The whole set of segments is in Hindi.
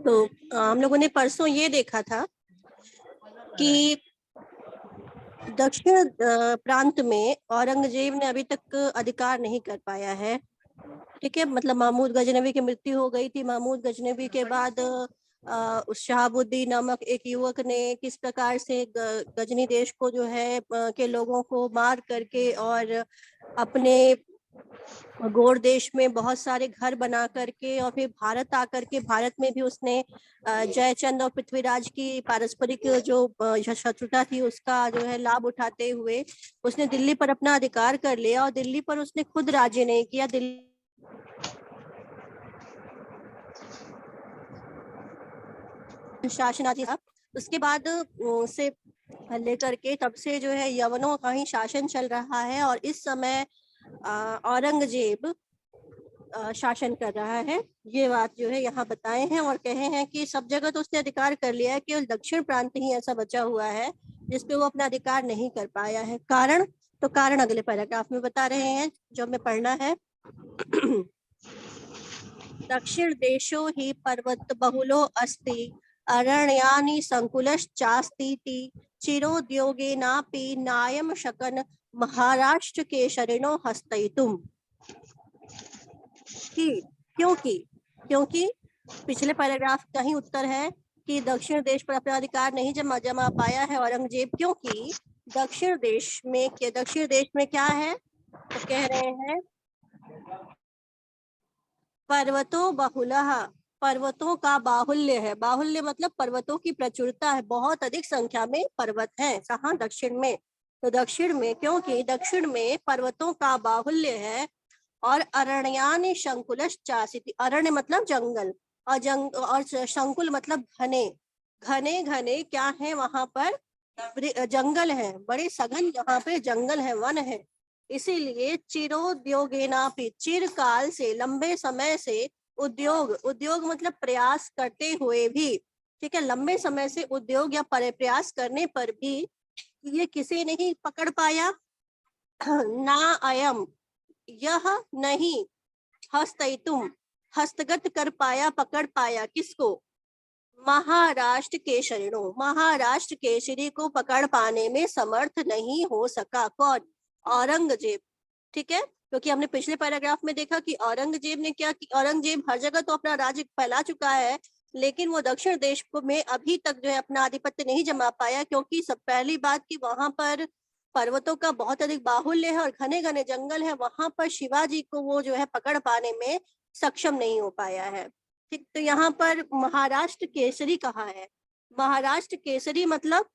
तो हम लोगों ने परसों ये देखा था कि दक्षिण प्रांत में औरंगजेब ने अभी तक अधिकार नहीं कर पाया है। ठीक है, मतलब महमूद गजनवी की मृत्यु हो गई थी। महमूद गजनवी के बाद उस शहाबुद्दीन नामक एक युवक ने किस प्रकार से गजनी देश को जो है के लोगों को मार करके और अपने गौड़ देश में बहुत सारे घर बना करके और फिर भारत आकर के भारत में भी उसने जयचंद और पृथ्वीराज की पारस्परिक जो शत्रुता थी उसका जो है लाभ उठाते हुए उसने दिल्ली पर अपना अधिकार कर लिया और दिल्ली पर उसने खुद राज्य नहीं किया। दिल्ली शासनाधीन था। उसके बाद से लेकर के तब से जो है यवनों का ही शासन चल रहा है और इस समय औरंगजेब शासन कर रहा है। ये बात जो है यहाँ बताए हैं और कहे हैं कि सब जगह तो उसने अधिकार कर लिया है, केवल दक्षिण प्रांत ही ऐसा बचा हुआ है जिसपे वो अपना अधिकार नहीं कर पाया है। कारण, तो कारण अगले पैराग्राफ में बता रहे हैं जो हमें पढ़ना है। दक्षिण देशो ही पर्वत बहुलो अस्ति अरण्यानि संकुलश्चास्तीति चिरोद्योगेनापि नायम शकन महाराष्ट्र केशरिणो हस्तयितुम्। क्योंकि पिछले पैराग्राफ का ही उत्तर है कि दक्षिण देश पर अपना अधिकार नहीं जमा पाया है औरंगजेब, क्योंकि दक्षिण देश में क्या है, तो कह रहे हैं पर्वतो बहुलः, पर्वतों का बाहुल्य है। बाहुल्य मतलब पर्वतों की प्रचुरता है, बहुत अधिक संख्या में पर्वत हैं। कहाँ? दक्षिण में। तो दक्षिण में, क्योंकि दक्षिण में पर्वतों का बाहुल्य है और अरण्यानि शंकुलश्चासीति, अरण्य मतलब जंगल और शंकुल मतलब घने घने घने क्या है वहां पर? जंगल है, बड़े सघन यहाँ पे जंगल है, वन है। इसीलिए चिरोद्योगेनापि, चिरकाल से, लंबे समय से, उद्योग मतलब प्रयास करते हुए भी, ठीक है, लंबे समय से उद्योग या प्रयास करने पर भी ये किसे नहीं पकड़ पाया? ना अयम, यह नहीं, हस्तयितुम, हस्तगत कर पाया, पकड़ पाया। किसको? महाराष्ट्र केशरिणो, महाराष्ट्र केसरी को पकड़ पाने में समर्थ नहीं हो सका। कौन? औरंगजेब। ठीक है, क्योंकि हमने पिछले पैराग्राफ में देखा कि औरंगजेब ने क्या किया। औरंगजेब हर जगह तो अपना राज्य फैला चुका है, लेकिन वो दक्षिण देश में अभी तक जो है अपना आधिपत्य नहीं जमा पाया, क्योंकि सब पहली बात कि वहां पर पर्वतों का बहुत अधिक बाहुल्य है और घने घने जंगल है। वहां पर शिवाजी को वो जो है पकड़ पाने में सक्षम नहीं हो पाया है। ठीक, तो यहाँ पर महाराष्ट्र केसरी कहा है। महाराष्ट्र केसरी मतलब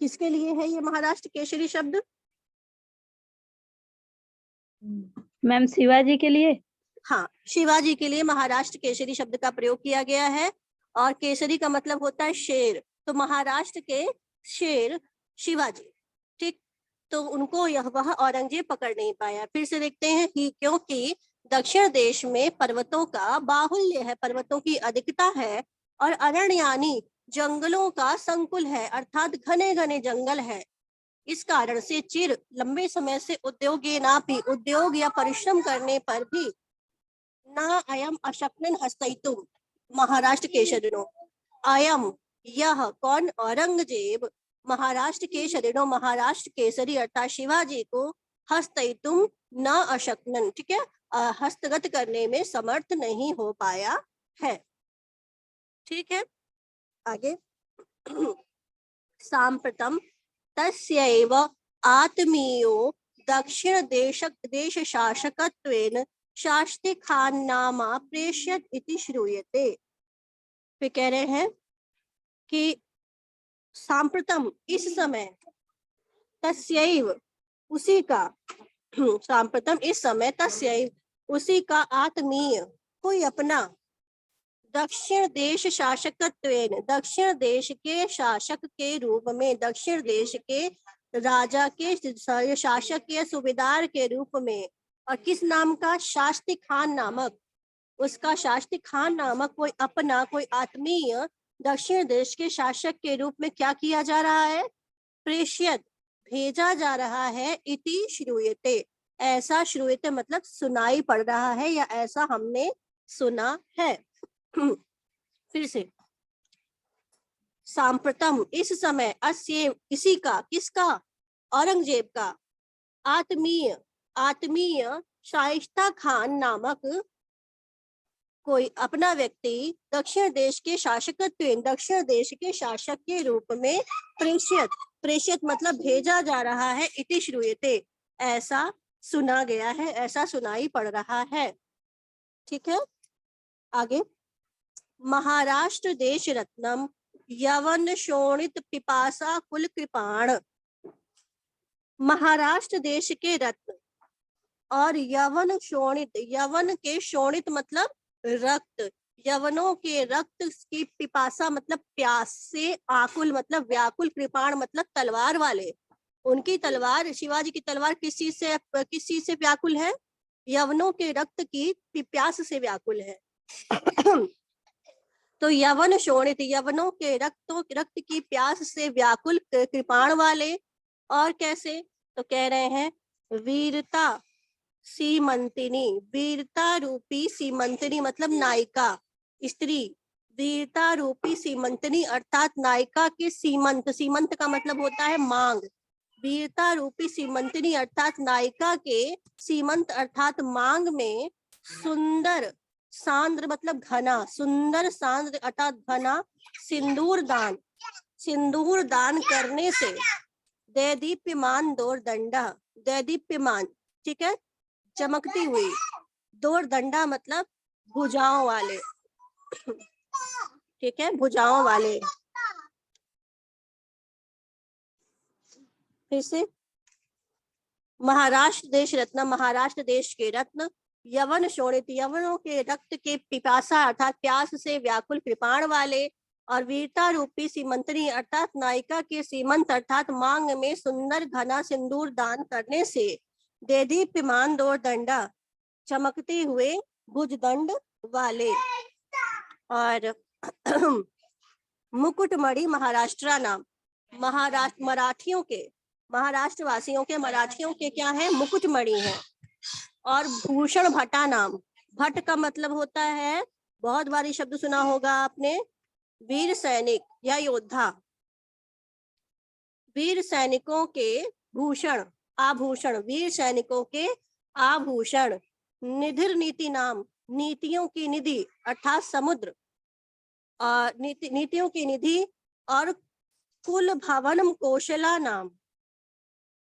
किसके लिए है ये महाराष्ट्र केसरी शब्द? मैम शिवाजी के लिए। हाँ, शिवाजी के लिए महाराष्ट्र केसरी शब्द का प्रयोग किया गया है और केसरी का मतलब होता है शेर। तो महाराष्ट्र के शेर शिवाजी। ठीक, तो उनको वह औरंगजेब पकड़ नहीं पाया। फिर से देखते हैं कि क्योंकि दक्षिण देश में पर्वतों का बाहुल्य है, पर्वतों की अधिकता है और अरण्यानि, जंगलों का संकुल है, अर्थात घने घने जंगल है। इस कारण से चिर, लंबे समय से, उद्योगेनापि, उद्योग या परिश्रम करने पर भी, ना अयम अशक्नन हस्तयितुम महाराष्ट्र केशरिणो, अयम यह, कौन? औरंगजेब, महाराष्ट्र केशरिणो, महाराष्ट्र केसरी अर्थात शिवाजी को हस्तयितुम न अशक्नन, ठीक है, हस्तगत करने में समर्थ नहीं हो पाया है। ठीक है, आगे। सांप्रतम तस्यैव आत्मीयो दक्षिण देश शासकत्वेन शास्त्री खान नामा प्रेष्यत इति श्रूयते। फिर कह रहे हैं कि सांप्रतम, इस समय, तस्यैव, उसी का, सांप्रतम इस समय, तस्यैव उसी का, आत्मीय कोई अपना, दक्षिण देश शासकत्वेन, दक्षिण देश के शासक के रूप में, दक्षिण देश के राजा के शासक के सूबेदार के रूप में, और किस नाम का? शास्त्री खान नामक, उसका शास्त्री खान नामक कोई अपना, कोई आत्मीय दक्षिण देश के शासक के रूप में क्या किया जा रहा है? प्रेष्यत, भेजा जा रहा है, इति श्रूयते, ऐसा श्रूयते मतलब सुनाई पड़ रहा है या ऐसा हमने सुना है। फिर से, सांप्रतम इस समय, अस्य इसी का, किसका, औरंगजेब का, आत्मीय शाइस्ता खान नामक कोई अपना व्यक्ति दक्षिण देश के शासक के रूप में प्रेषित मतलब भेजा जा रहा है, इति श्रूयते, ऐसा सुना गया है, ऐसा सुनाई पड़ रहा है। ठीक है, आगे, महाराष्ट्र देश रत्नम यवन शोणित पिपासा कुल कृपाण। महाराष्ट्र देश के रत्न और यवन शोणित, यवन के शोणित मतलब रक्त, यवनों के रक्त की पिपासा मतलब प्यास से, आकुल मतलब व्याकुल, कृपाण मतलब तलवार वाले, उनकी तलवार, शिवाजी की तलवार किस चीज से व्याकुल है, यवनों के रक्त की प्यास से व्याकुल है। तो यवन शोणित, यवनों के रक्त की प्यास से व्याकुल, कृपाण वाले, और कैसे, तो कह रहे हैं वीरता सीमंतिनी, वीरता रूपी सीमंतिनी मतलब नायिका, स्त्री, वीरता रूपी सीमंतिनी अर्थात नायिका के सीमंत, सीमंत का मतलब होता है मांग, वीरता रूपी सीमंतिनी अर्थात नायिका के सीमंत अर्थात मांग में सुंदर सांद्र मतलब घना, सुंदर सांद्र अर्थात घना सिंदूर दान करने से, दैदीप्यमान दोर्दंडा, दैदीप्यमान ठीक है, चमकती हुई, दोर्दंडा मतलब भुजाओं वाले, ठीक है, भुजाओं वाले। फिर से, महाराष्ट्र देश रत्न, महाराष्ट्र देश के रत्न, यवन शोणित, यवनों के रक्त के पिपासा अर्थात प्यास से व्याकुल, कृपाण वाले, और वीरता रूपी सीमंतनी अर्थात नायिका के सीमंत अर्थात मांग में सुंदर घना सिंदूर दान करने से, देदीप्यमान दोर्दंडा चमकते हुए भुजदंड वाले, और मुकुटमणि महाराष्ट्र नाम, महाराष्ट्र मराठियों के, महाराष्ट्र वासियों के, मराठियों के क्या है, मुकुटमणि है, और भूषण भटा नाम, भट का मतलब होता है, बहुत बारी शब्द सुना होगा आपने, वीर सैनिक या योद्धा, वीर सैनिकों के भूषण आभूषण, वीर सैनिकों के आभूषण, निधिर नीति नाम, नीतियों की निधि अर्थात समुद्र, नीतियों की निधि, और कुल भवनम कौशला नाम,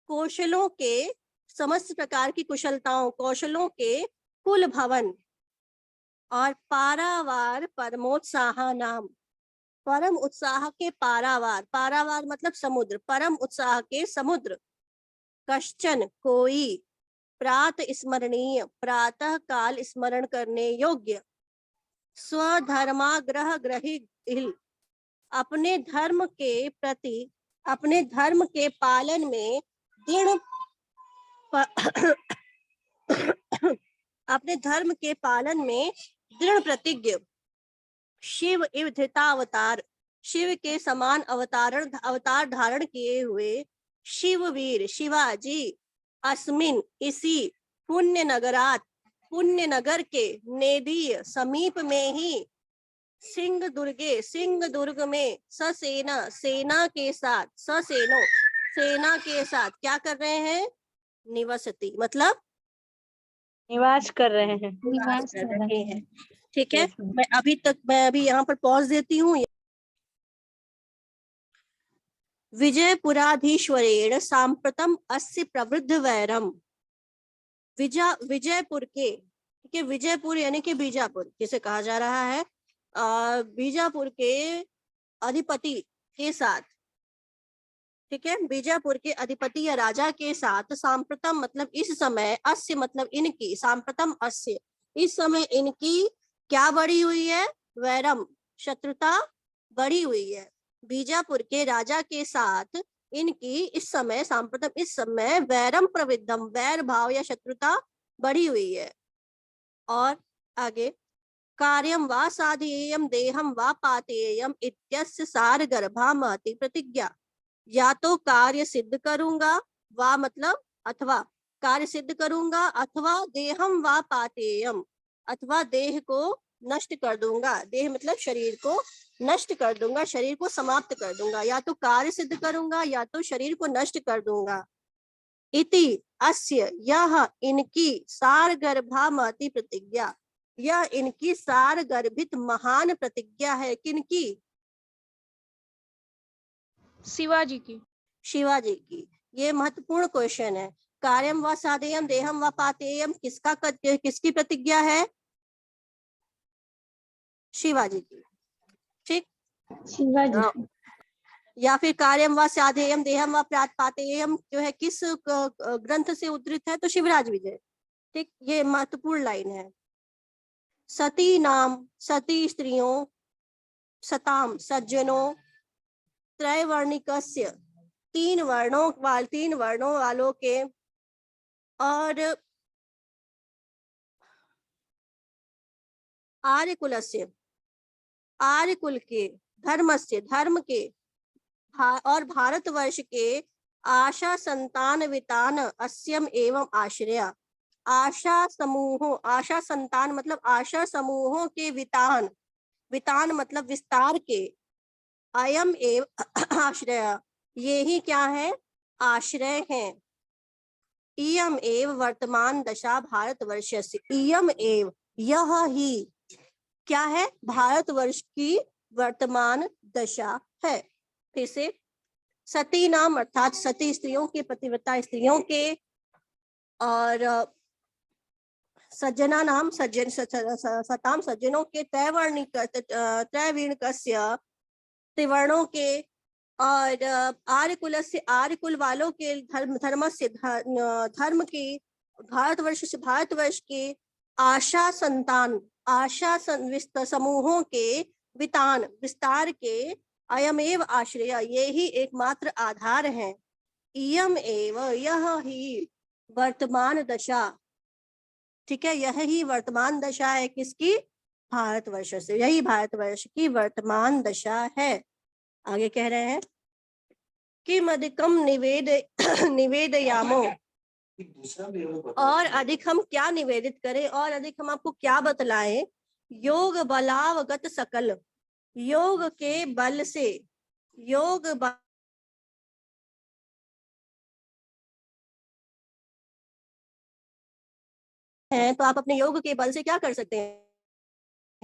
कौशलों के समस्त प्रकार की कुशलताओं, कौशलों के कुल भवन, और पारावार परमोत्साह नाम, परम उत्साह के पारावार, पारावार मतलब समुद्र, परम उत्साह के समुद्र, कश्चन कोई, प्रात स्मरणीय प्रातः काल स्मरण करने योग्य, स्वधर्माग्रह ग्रही, अपने धर्म के प्रति, अपने धर्म के पालन में दृढ़ अपने धर्म के पालन में दृढ़ प्रतिज्ञ, शिव इव धृतावतार, शिव के समान अवतार धारण किए हुए शिववीर शिवाजी, अस्मिन इसी, पुण्य नगरात, पुण्य नगर के, नेदीय समीप में ही, सिंह दुर्ग में, ससेना सेना के साथ, ससेनो सेना के साथ क्या कर रहे हैं, निवसती मतलब निवास कर रहे हैं, निवास कर रहे हैं। ठीक है, मैं अभी यहाँ पर पॉज देती हूँ। विजयपुराधीश्वरेण सांप्रतम अस्य प्रवृद्ध वैरम, विजयपुर के, ठीक है, विजयपुर यानी कि बीजापुर जिसे कहा जा रहा है, बीजापुर के अधिपति के साथ, ठीक है, बीजापुर के अधिपति या राजा के साथ, सांप्रतम मतलब इस समय, अस्य मतलब इनकी, सांप्रतम अस्य इस समय इनकी क्या बढ़ी हुई है, वैरम शत्रुता बढ़ी हुई है, बीजापुर के राजा के साथ इनकी इस समय, सांप्रतम इस समय, वैरम प्रविद्धम वैर भाव या शत्रुता बढ़ी हुई है। और आगे, कार्यम वा साधेयम देहम वा पातेयम इत्यस्य सार गर्भा महति प्रतिज्ञा, या तो कार्य सिद्ध करूंगा, वा मतलब अथवा, कार्य सिद्ध करूंगा, अथवा देहम वा पातेयम, अथवा देह को नष्ट कर दूंगा, देह मतलब शरीर को नष्ट कर दूंगा, शरीर को समाप्त कर दूंगा, या तो कार्य सिद्ध करूंगा या तो शरीर को नष्ट कर दूंगा। इति अस्य, यह इनकी सारगर्भा महती प्रतिज्ञा, यह इनकी सारगर्भित महान प्रतिज्ञा है। किनकी? शिवाजी की। शिवाजी की। ये महत्वपूर्ण क्वेश्चन है। कार्यम व साधेयम देहम व पातेयम किसकी प्रतिज्ञा है? शिवाजी की। ठीक, शिवाजी। या फिर कार्यम व साधेयम देहम व पातेयम जो है किस ग्रंथ से उद्धृत है? तो शिवराज विजय। ठीक, ये महत्वपूर्ण लाइन है। सती नाम, सती स्त्रियों, सताम सज्जनों, त्रैवर्णिकस्य, तीन वर्णों वालों के, और आर्यकुलस्य, आर्यकुल के, धर्मस्य, धर्म के, और भारतवर्ष के आशा संतान वितान अस्यम एवं आश्रया। आशा समूहों, आशा संतान मतलब आशा समूहों के वितान, वितान मतलब विस्तार के, अयम एव आश्रय, ये ही क्या है? आश्रय है। इयम एव वर्तमान दशा भारतवर्षस्य, इयम एव यह ही क्या है? भारतवर्ष की वर्तमान दशा है। फिर से, सती नाम अर्थात सती स्त्रियों के, पतिव्रता स्त्रियों के, और सज्जना नाम सताम सज्जनों के, त्रैवर्णिकस्य त्रिवर्णों के, और आर्यकुल से, आर्यकुल वालों के, धर्म से, धर्म के, भारतवर्ष के, आशा संतान, आशा समूहों के, वितान विस्तार के, अयमेव आश्रय, ये ही एकमात्र आधार है। इयम एव यह ही वर्तमान दशा, ठीक है, यह ही वर्तमान दशा है। किसकी? भारतवर्ष से, यही भारतवर्ष की वर्तमान दशा है। आगे कह रहे हैं किम अधिकम निवेदयामो, और अधिक हम क्या निवेदित करें, और अधिक हम आपको क्या बतलाएं? योग बलावगत सकल, योग के बल से, योग है तो आप अपने योग के बल से क्या कर सकते हैं?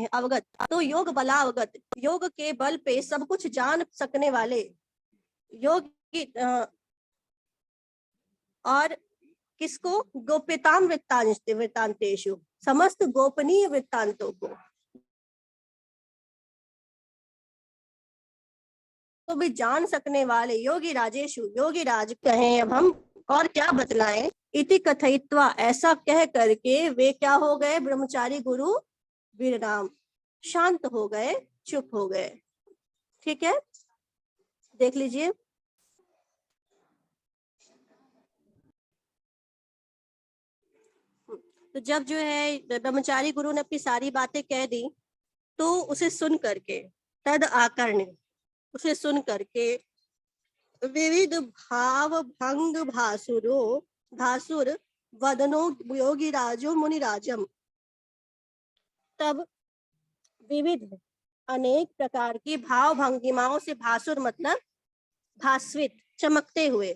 अवगत, तो योग बलावगत, योग के बल पे सब कुछ जान सकने वाले, योग की और किसको? गोप्यताम वृत्तांतेषु, समस्त गोपनीय वृत्तांतों को तो भी जान सकने वाले योगी राजेशु, योगी राज कहें अब हम, और क्या बतलाएं? इति कथयित्वा, ऐसा कह करके वे क्या हो गए? ब्रह्मचारी गुरु विराम, शांत हो गए, चुप हो गए। ठीक है, देख लीजिए। तो जब जो है ब्रह्मचारी गुरु ने अपनी सारी बातें कह दी, तो उसे सुन करके, तद आकर्ण्य, उसे सुन करके, विविध भाव भंग भासुर वदनो योगी राजो मुनिराजम, तब विविध अनेक प्रकार की भाव भंगिमाओं से, भासुर मतलब भास्वित, चमकते हुए,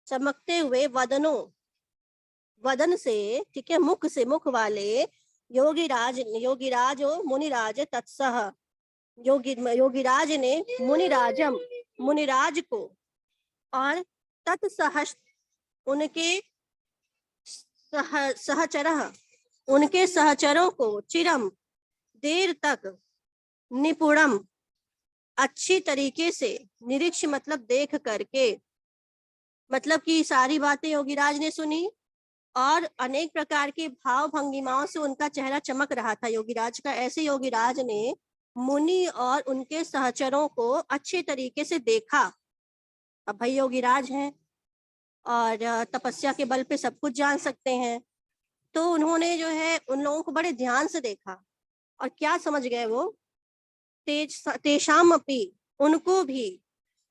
चमकते हुए, वदनों, वदन से, ठीक है, मुख से, मुख वाले, योगीराज मुनिराज तत्सह, योगीराज ने मुनिराजम, मुनिराज को, और तत्सह उनके सहचर, उनके सहचरों को, चिरम देर तक, निपुणम अच्छी तरीके से, निरीक्ष मतलब देख करके, मतलब कि सारी बातें योगीराज ने सुनी, और अनेक प्रकार के भाव भंगिमाओं से उनका चेहरा चमक रहा था योगीराज का। ऐसे योगीराज ने मुनि और उनके सहचरों को अच्छे तरीके से देखा। अब भाई योगीराज हैं और तपस्या के बल पे सब कुछ जान सकते हैं, तो उन्होंने जो है उन लोगों को बड़े ध्यान से देखा, और क्या समझ गए वो? तेषाम अपि, उनको भी,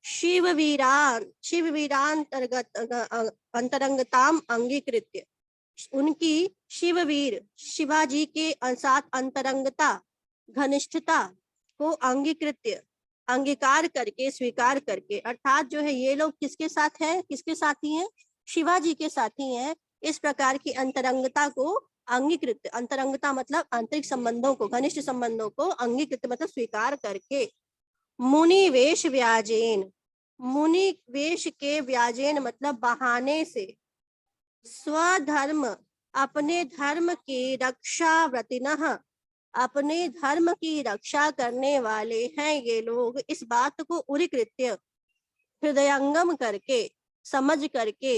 शिव वीरान अंतरंगताम अंगीकृत्य, उनकी शिववीर शिवाजी के साथ अंतरंगता घनिष्ठता को अंगीकार करके स्वीकार करके, अर्थात जो है ये लोग किसके साथ हैं, किसके साथी हैं, शिवाजी के साथी हैं। इस प्रकार की अंतरंगता को अंगीकृत, अंतरंगता मतलब आंतरिक संबंधों को, घनिष्ठ संबंधों को अंगीकृत मतलब स्वीकार करके, मुनि वेश व्याजेन, मुनि वेश के व्याजेन मतलब बहाने से, स्वधर्म अपने धर्म की रक्षा व्रतिनः, अपने धर्म की रक्षा करने वाले हैं ये लोग, इस बात को उरीकृत्य हृदयंगम करके, समझ करके,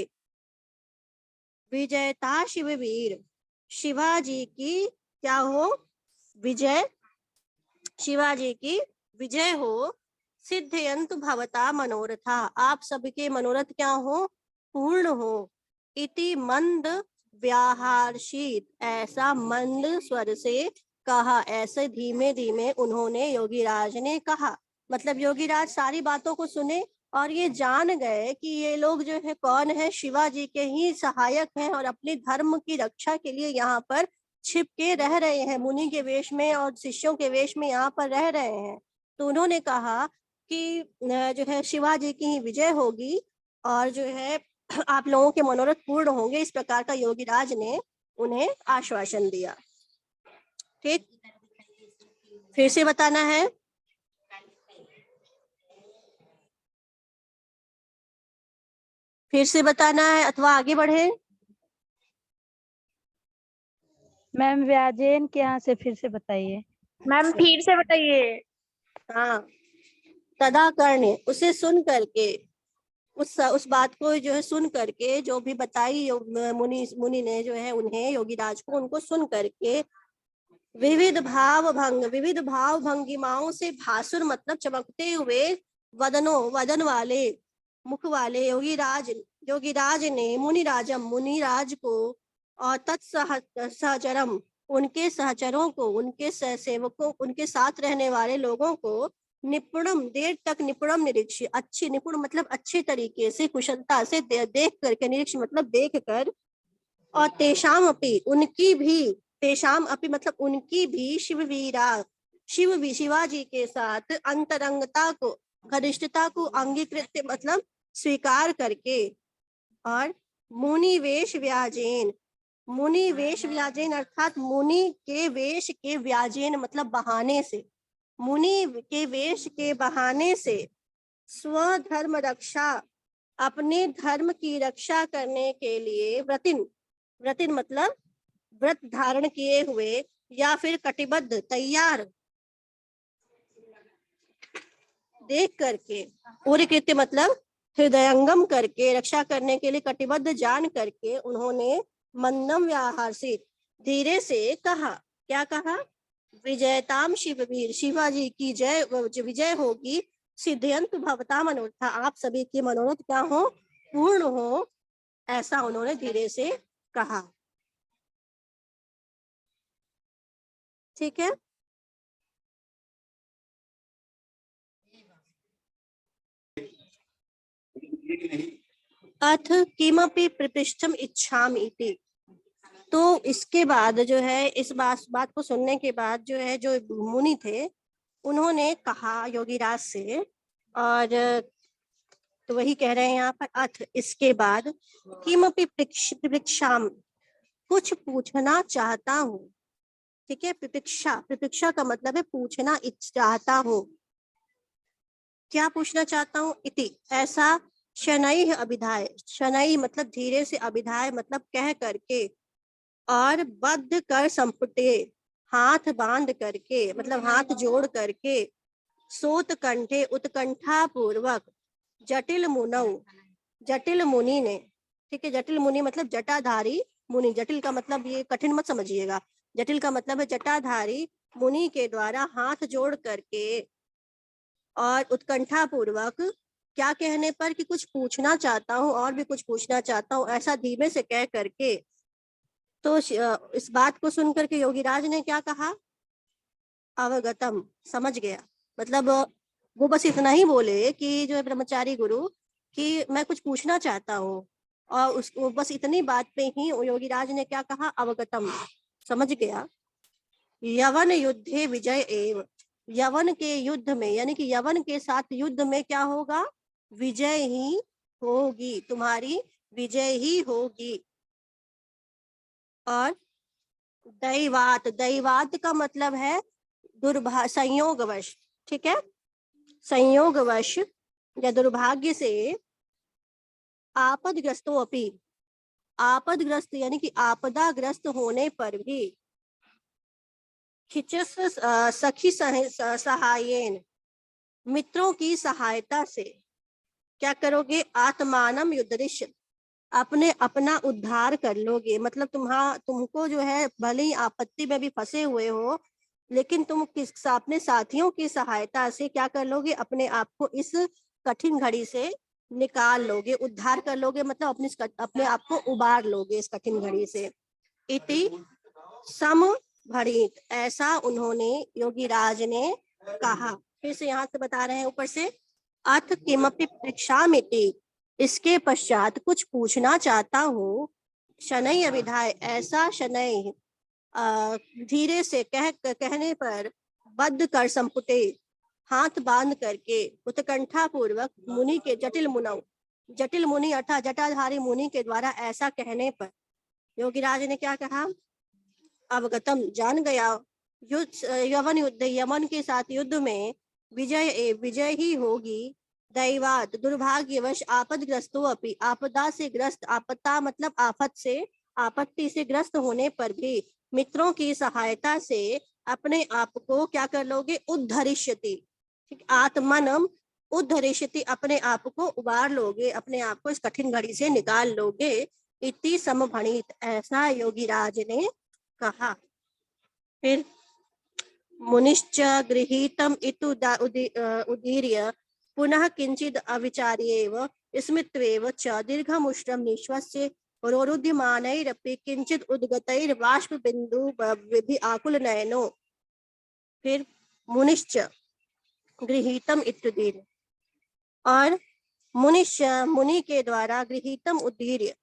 विजयता शिववीर शिवाजी की क्या हो, विजय, शिवाजी की विजय हो, सिद्धयंतु भवता मनोरथा, आप सबके मनोरथ क्या हो, पूर्ण हो, इति मंद व्याहर्षित, ऐसा मंद स्वर से कहा, ऐसे धीमे धीमे उन्होंने, योगीराज ने कहा। मतलब योगीराज सारी बातों को सुने और ये जान गए कि ये लोग जो है कौन है, शिवाजी के ही सहायक हैं और अपने धर्म की रक्षा के लिए यहाँ पर छिप के रह रहे हैं, मुनि के वेश में और शिष्यों के वेश में यहाँ पर रह रहे हैं। तो उन्होंने कहा कि जो है शिवाजी की ही विजय होगी और जो है आप लोगों के मनोरथ पूर्ण होंगे, इस प्रकार का योगीराज ने उन्हें आश्वासन दिया। ठीक, फिर से बताना है, फिर से बताना है अथवा आगे बढ़े। मैम व्याजेन के यहाँ से फिर से बताइए। मैम फिर से बताइए। हाँ, तदा करने, उसे सुन करके, उस बात को जो है सुन करके, जो भी बताई मुनि ने जो है उन्हें, योगीराज को, उनको सुन करके, विविध भाव भंगिमाओं से, भासुर मतलब चमकते हुए, वदन वाले, मुख वाले योगीराज ने मुनिराज को और तत्सहचरम, उनके सहचरों को, उनके सेवकों, उनके साथ रहने वाले लोगों को, निपुणम, देर तक निपुणम निरीक्ष, अच्छी, निपुण मतलब अच्छे तरीके से, कुशलता से देख करके, निरीक्ष मतलब देख कर, और तेषाम अपि, उनकी भी, तेषाम अपि मतलब उनकी भी, शिवाजी के साथ अंतरंगता को, घनिष्ठता को अंगीकृत मतलब स्वीकार करके, और मुनि वेश व्याजेन अर्थात मुनि के वेश के व्याजेन मतलब बहाने से, मुनि के वेश के बहाने से, स्वधर्म रक्षा, अपने धर्म की रक्षा करने के लिए, व्रतिन मतलब व्रत धारण किए हुए, या फिर कटिबद्ध, तैयार, देख करके, पूरी कृत्य मतलब हृदयंगम करके, रक्षा करने के लिए कटिबद्ध जान करके, उन्होंने मंदम व्याहर्षित, धीरे से कहा, क्या कहा, विजयताम शिववीर, शिवाजी की विजय होगी, सिद्धयंत भवता मनोरथा, आप सभी के मनोरथ क्या हो, पूर्ण हो, ऐसा उन्होंने धीरे से कहा। ठीक है, अथ किमपि प्रपृष्ठम इच्छामि इति, तो इसके बाद जो है, इस बात को सुनने के बाद जो है, जो मुनि थे उन्होंने कहा योगीराज से, और तो वही कह रहे हैं यहाँ पर, अथ इसके बाद, किमपि प्रपृक्षाम, कुछ पूछना चाहता हूँ। ठीक है, प्रतीक्षा का मतलब है पूछना चाहता हूँ, क्या पूछना चाहता हूँ, इति ऐसा, शनैः अभिधाय, शनैः मतलब धीरे से, अभिधाय मतलब कह करके, और बद्ध कर संपुटे, हाथ बांध करके मतलब हाथ जोड़ करके, सोत कंठे उत्कंठा पूर्वक, जटिल मुनि ने, ठीक है, जटिल मुनि मतलब जटाधारी मुनि, जटिल का मतलब ये कठिन मत समझिएगा, जटिल का मतलब है जटाधारी मुनि के द्वारा हाथ जोड़ करके और उत्कंठा पूर्वक, क्या कहने पर, कि कुछ पूछना चाहता हूँ और भी कुछ पूछना चाहता हूँ, ऐसा धीमे से कह करके। तो इस बात को सुनकर के योगीराज ने क्या कहा, अवगतम, समझ गया, मतलब वो बस इतना ही बोले कि जो है ब्रह्मचारी गुरु, कि मैं कुछ पूछना चाहता हूँ, और उसको बस इतनी बात पे ही योगीराज ने क्या कहा, अवगतम, समझ गया। यवन युद्धे विजय एव, यवन के युद्ध में यानी कि यवन के साथ युद्ध में क्या होगा, विजय ही होगी, तुम्हारी विजय ही होगी। और दैवात, दैवात का मतलब है संयोगवश, ठीक है, संयोगवश या दुर्भाग्य से, आपदग्रस्तों अपि, आपदग्रस्त यानी कि आपदाग्रस्त होने पर भी, खिचस सखी सहायेन, मित्रों की सहायता से क्या करोगे, आत्मानम युद्धरिष्य, अपने अपना उद्धार कर लोगे। मतलब तुमको जो है भले ही आपत्ति में भी फंसे हुए हो, लेकिन तुम अपने साथियों की सहायता से क्या कर लोगे, अपने आप को इस कठिन घड़ी से निकाल लोगे, उद्धार कर लोगे, मतलब अपने आप को उबार लोगे इस कठिन घड़ी से। इति समभणित, ऐसा उन्होंने योगीराज ने कहा। फिर से यहाँ से बता रहे हैं ऊपर से, अथ किमपि परीक्षामिति, इसके पश्चात कुछ पूछना चाहता हूँ, शनै अभिधाय, ऐसा शनै धीरे से कहने पर, बद्ध कर संपुटे, हाथ बांध करके, उत्कंठा पूर्वक, मुनि के जटिल मुनौ, जटिल मुनि अर्थात जटाधारी मुनि के द्वारा ऐसा कहने पर योगीराज ने क्या कहा, अवगतम, जान गया, यवन युद्ध, यमन के साथ युद्ध में विजय ही होगी, दैवात, दुर्भाग्यवश, आपदग्रस्तों अपि, आपदा से ग्रस्त, आपदा मतलब आफत से, आपत्ति से ग्रस्त होने पर भी, मित्रों की सहायता से अपने आप को क्या कर लोगे, उद्धरिष्यति, ठीक, आत्मनम उद्धरिष्यति, अपने आप को उबार लोगे, अपने आप को इस कठिन घड़ी से निकाल लोगे। इति समभणित, ऐसा योगीराज ने कहा। फिर मुनिश्च गृहीतम इतु उदीर्य पुनः किंचिद अविचार्येव स्मित्वेव च दीर्घमुष्टं निश्वस्य रोरुध्यमानैरपि किंचिद उद्गतैर्बाष्प बिंदु आकुलनयनो। फिर मुनिश्च गृहीतम इत्युदीर्य, और मुनिश्च, मुनि के द्वारा, गृहीतम उदीर्य,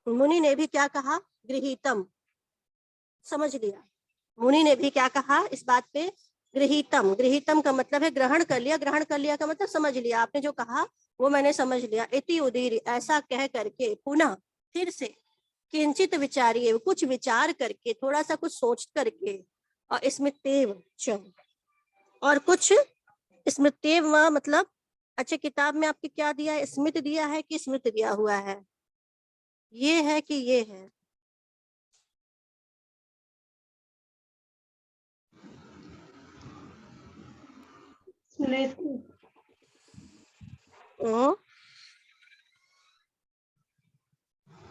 मुनि ने भी क्या कहा, गृहीतम, समझ लिया, मुनि ने भी क्या कहा इस बात पे, गृहीतम, गृहीतम का मतलब है ग्रहण कर लिया, ग्रहण कर लिया का मतलब समझ लिया, आपने जो कहा वो मैंने समझ लिया। इति उदीर्य, ऐसा कह करके, पुनः, फिर से, किंचित विचारिए, कुछ विचार करके, थोड़ा सा कुछ सोच करके, और स्मृतेव च, और कुछ स्मृतेव मतलब, अच्छा किताब में आपके क्या दिया है, स्मृत दिया है कि स्मृत दिया हुआ है, ये है कि ये है,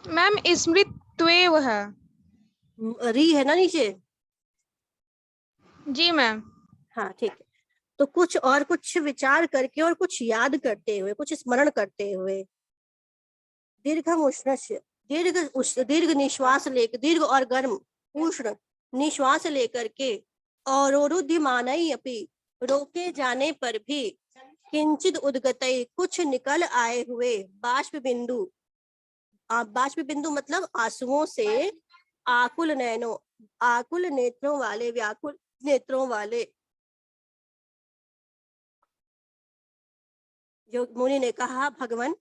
मैम स्मृत्वेव है। री है ना नीचे, जी मैम। हाँ ठीक है। तो कुछ विचार करके और कुछ याद करते हुए, कुछ स्मरण करते हुए, दीर्घ निश्वास लेकर, दीर्घ और गर्म, उष्ण निश्वास लेकर के, और रुध्यमानई अपि, रोके जाने पर भी, किंचित उद्गतई, कुछ निकल आए हुए, बाष्प बिंदु, बाष्प बिंदु मतलब आंसुओं से, आकुल नयनो, आकुल नेत्रों वाले, व्याकुल नेत्रों वाले, जो मुनि ने कहा, भगवान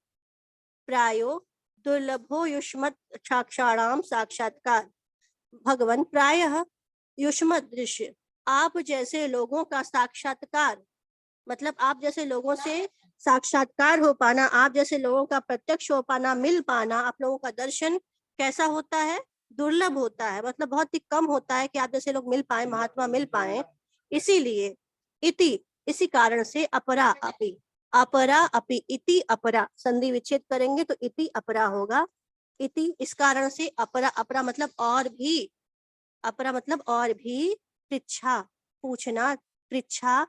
प्रायो दुर्लभो युष्मत साक्षाणाम साक्षात्कार, भगवान प्रायः युष्मत दृश्य, आप जैसे लोगों का साक्षात्कार, मतलब आप जैसे लोगों से साक्षात्कार हो पाना, आप जैसे लोगों का प्रत्यक्ष हो पाना, मिल पाना, आप लोगों का दर्शन कैसा होता है, दुर्लभ होता है, मतलब बहुत ही कम होता है कि आप जैसे लोग मिल पाए, महात्मा मिल पाए। इसीलिए इति, इसी कारण से, अपरा अपि, अपरा अपि, इति अपरा, संधि विच्छेद करेंगे तो इति अपरा होगा। इति इस कारण से, अपरा, अपरा मतलब और भी, अपरा मतलब और भी, पृच्छा पूछना, पृच्छा,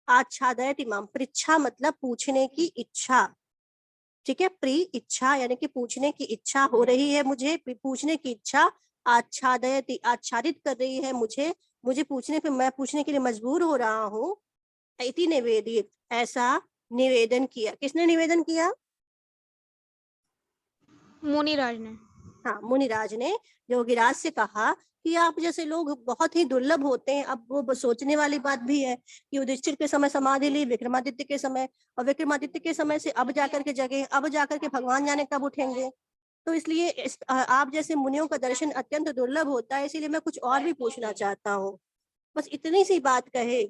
आच्छादयति माम, पृच्छा मतलब पूछने की इच्छा, ठीक है, प्री इच्छा यानी कि पूछने की इच्छा हो रही है मुझे, पूछने की इच्छा, आच्छादयति आच्छादित कर रही है मुझे पूछने पे, मैं पूछने के लिए मजबूर हो रहा हूँ। इति निवेदित, ऐसा निवेदन किया। किसने निवेदन किया? मुनिराज ने। हाँ, मुनिराज ने योगीराज से कहा कि आप जैसे लोग बहुत ही दुर्लभ होते हैं। अब वो सोचने वाली बात भी है कि युधिष्ठिर के समय समाधि ली, विक्रमादित्य के समय, और विक्रमादित्य के समय से अब जाकर के जगह, अब जाकर के भगवान जाने कब उठेंगे। तो इसलिए आप जैसे मुनियों का दर्शन अत्यंत दुर्लभ होता है, इसीलिए मैं कुछ और भी पूछना चाहता हूँ। बस इतनी सी बात कहे,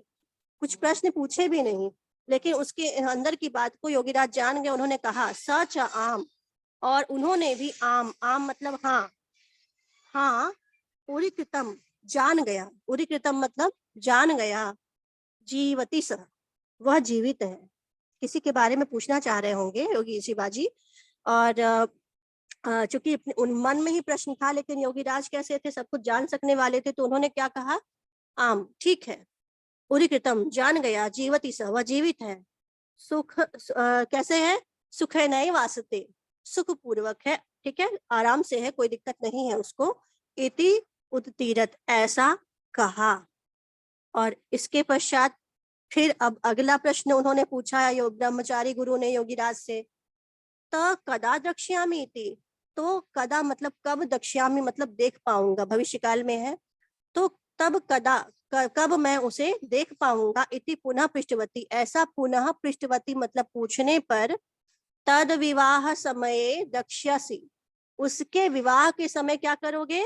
कुछ प्रश्न पूछे भी नहीं, लेकिन उसके अंदर की बात को योगीराज जान गए। उन्होंने कहा सच आम, और उन्होंने भी आम, आम मतलब हाँ, हाँ, उरीकृतम जान गया, उरीकृतम मतलब जान गया, जीवती स वह जीवित है। किसी के बारे में पूछना चाह रहे होंगे योगी शिवाजी, और चूंकि उन मन में ही प्रश्न था, लेकिन योगीराज कैसे थे, सब कुछ जान सकने वाले थे, तो उन्होंने क्या कहा? आम, ठीक है, उरीकृतम जान गया, जीवती स वह जीवित है, सुख कैसे है? सुख है नहीं वास्ते, सुख पूर्वक है, ठीक है, आराम से है, कोई दिक्कत नहीं है उसको। इति उत्तीरत ऐसा कहा। और इसके पश्चात फिर अब अगला प्रश्न उन्होंने पूछा योग ब्रह्मचारी गुरु ने योगीराज से, त कदा द्रक्ष्यामि इति, तो कदा मतलब कब, दक्ष्यामि मतलब देख पाऊंगा, भविष्य काल में है, तो तब कदा कब मैं उसे देख पाऊंगा। इति पुनः पृष्ठवती, ऐसा पुनः पृष्ठवती मतलब पूछने पर, तद विवाह समय दक्ष्यसि, उसके विवाह के समय क्या करोगे?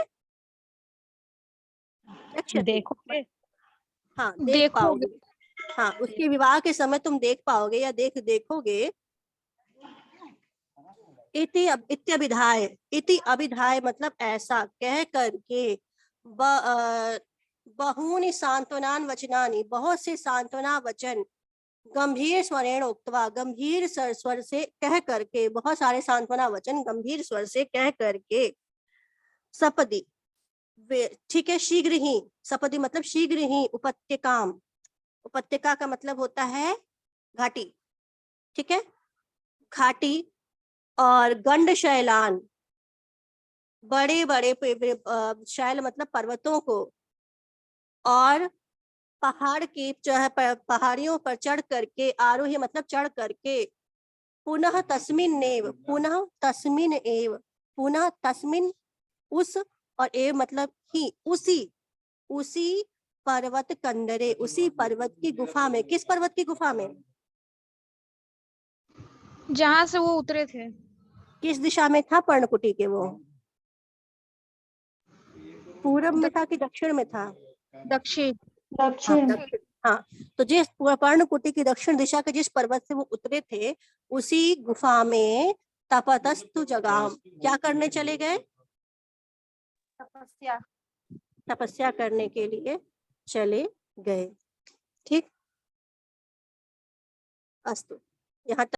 देखोगे। हाँ, देख देखोगे। पाओगे। हाँ, उसके विवाह के समय तुम देख पाओगे या देखोगे। इति इत्यभिधाय, इति अभिधाय मतलब ऐसा कह करके, बहूनि सांत्वनान वचनानि, बहुत से सांत्वना वचन, गंभीर स्वरेण उक्तवा, गंभीर स्वर से कह करके, बहुत सारे सांत्वना वचन गंभीर स्वर से कह करके, सपदी, ठीक है, शीघ्र ही, सपदी मतलब शीघ्र ही, उपत्यकाम, उपत्यका का मतलब होता है घाटी, ठीक है, घाटी, और गंड शैलान, बड़े बड़े शैल मतलब पर्वतों को, और पहाड़ की जो है पहाड़ियों पर चढ़ करके, आरोही मतलब चढ़ करके, पुनः तस्मिन नेव, पुनः तस्मिन एव, पुनः तस्मिन उस, और एव मतलब ही, उसी, उसी पर्वत कंदरे, उसी पर्वत की गुफा में। किस पर्वत की गुफा में? जहाँ से वो उतरे थे। किस दिशा में था पर्णकुटी के वो? पूरब में था कि दक्षिण में था? दक्षिण। हाँ, दक्षिण। दक्षिण। हाँ, तो जिस पर्णकुटी की दक्षिण दिशा के जिस पर्वत से वो उतरे थे, उसी गुफा में तपतस्तु जगह, क्या करने चले गए? तपस्या, तपस्या करने के लिए चले गए। ठीक, अस्तु, यहाँ